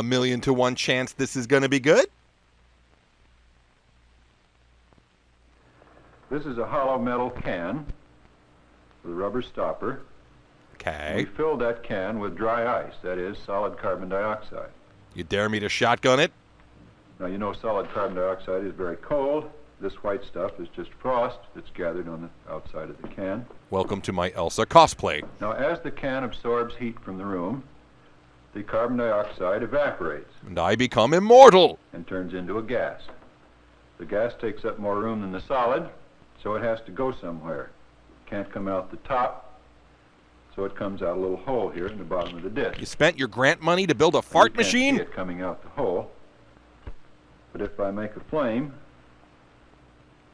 1,000,000 to 1 chance this is going to be good? This is a hollow metal can with a rubber stopper. Okay. We filled that can with dry ice, that is, solid carbon dioxide. You dare me to shotgun it? Now, you know solid carbon dioxide is very cold. This white stuff is just frost that's gathered on the outside of the can. Welcome to my Elsa cosplay. Now, as the can absorbs heat from the room, the carbon dioxide evaporates And I become immortal. and turns into a gas. The gas takes up more room than the solid, so it has to go somewhere. Can't come out the top, so it comes out a little hole here in the bottom of the disc. You spent your grant money to build a fart You machine? can't see it coming out the hole, but if I make a flame,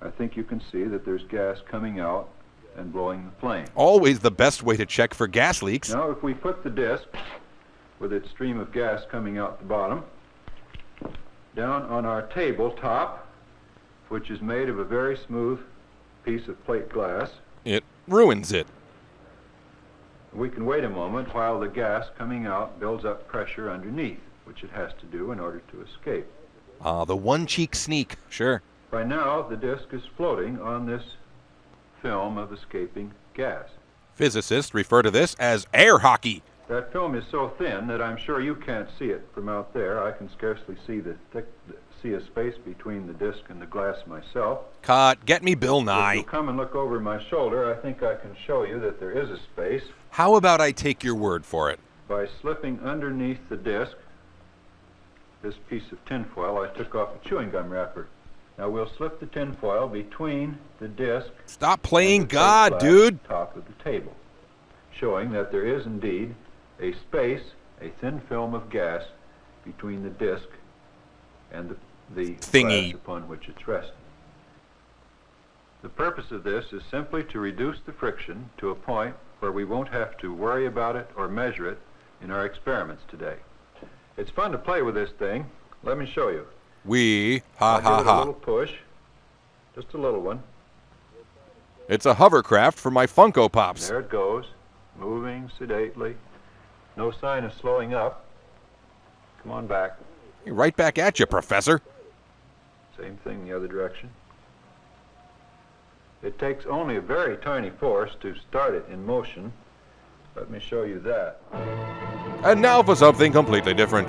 I think you can see that there's gas coming out and blowing the flame. Always the best way to check for gas leaks. Now, if we put the disc with its stream of gas coming out the bottom down on our tabletop, which is made of a very smooth piece of plate glass, It ruins it. we can wait a moment while the gas coming out builds up pressure underneath, which it has to do in order to escape. The one-cheek sneak. Sure. By now, the disc is floating on this film of escaping gas. Physicists refer to this as air hockey. That film is so thin that I'm sure you can't see it from out there. I can scarcely see see a space between the disc and the glass myself. Cut. Get me Bill If Nye. you'll come and look over my shoulder, I think I can show you that there is a space How about I take your word for it? by slipping underneath the disc this piece of tinfoil. I took off a chewing gum wrapper. Now we'll slip the tinfoil between the disc Stop playing and the God, plate glass dude. top of the table, showing that there is indeed a space, a thin film of gas between the disc and the Thingy. glass upon which it's resting. The purpose of this is simply to reduce the friction to a point where we won't have to worry about it or measure it in our experiments today. It's fun to play with this thing. Let me show you. I'll Give it a little push, just a little one. It's a hovercraft for my Funko Pops. There it goes, moving sedately. No sign of slowing up. Come on back. Right back at you, Professor. Same thing the other direction. It takes only a very tiny force to start it in motion. Let me show you that. And now for something completely different.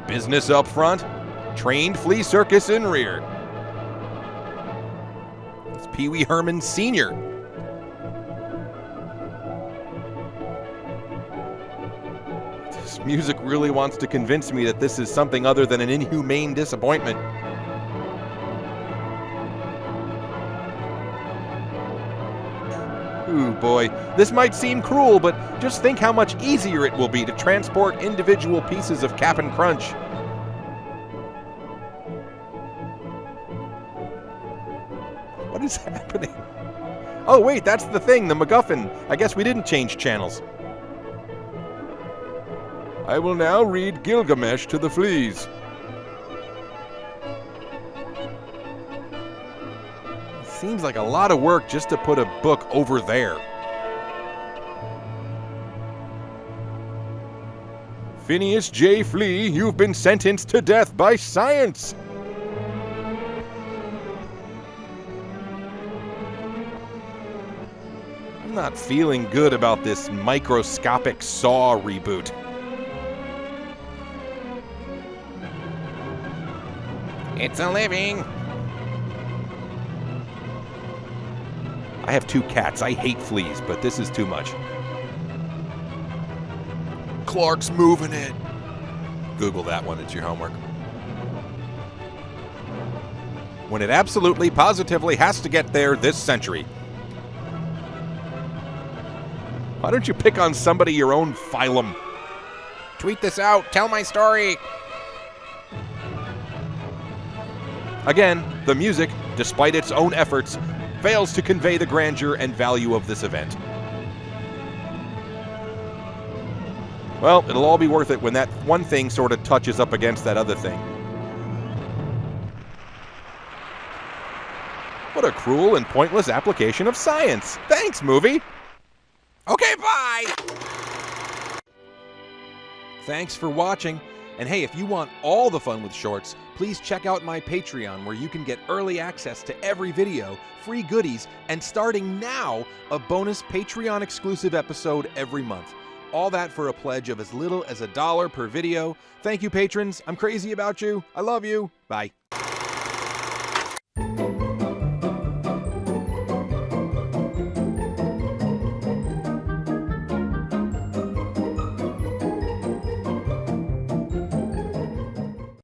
Business up front, trained flea circus in rear. It's Pee Wee Herman Sr. This music really wants to convince me that this is something other than an inhumane disappointment. Ooh boy, this might seem cruel, but just think how much easier it will be to transport individual pieces of Cap'n Crunch. What is happening? Oh wait, that's the thing, the MacGuffin. I guess we didn't change channels. I will now read Gilgamesh to the fleas. Seems like a lot of work just to put a book over there. Phineas J. Flea, you've been sentenced to death by science. I'm not feeling good about this microscopic Saw reboot. It's a living. I have 2 cats. I hate fleas, but this is too much. Clark's moving it. Google that one. It's your homework. When it absolutely, positively has to get there this century. Why don't you pick on somebody your own phylum? Tweet this out. Tell my story. Again, the music, despite its own efforts, fails to convey the grandeur and value of this event. Well, it'll all be worth it when that one thing sort of touches up against that other thing. What a cruel and pointless application of science. Thanks, movie. Okay, bye! Thanks for watching. And hey, if you want all the fun with shorts, please check out my Patreon where you can get early access to every video, free goodies, and starting now, a bonus Patreon exclusive episode every month. All that for a pledge of as little as $1 per video. Thank you, patrons. I'm crazy about you. I love you. Bye.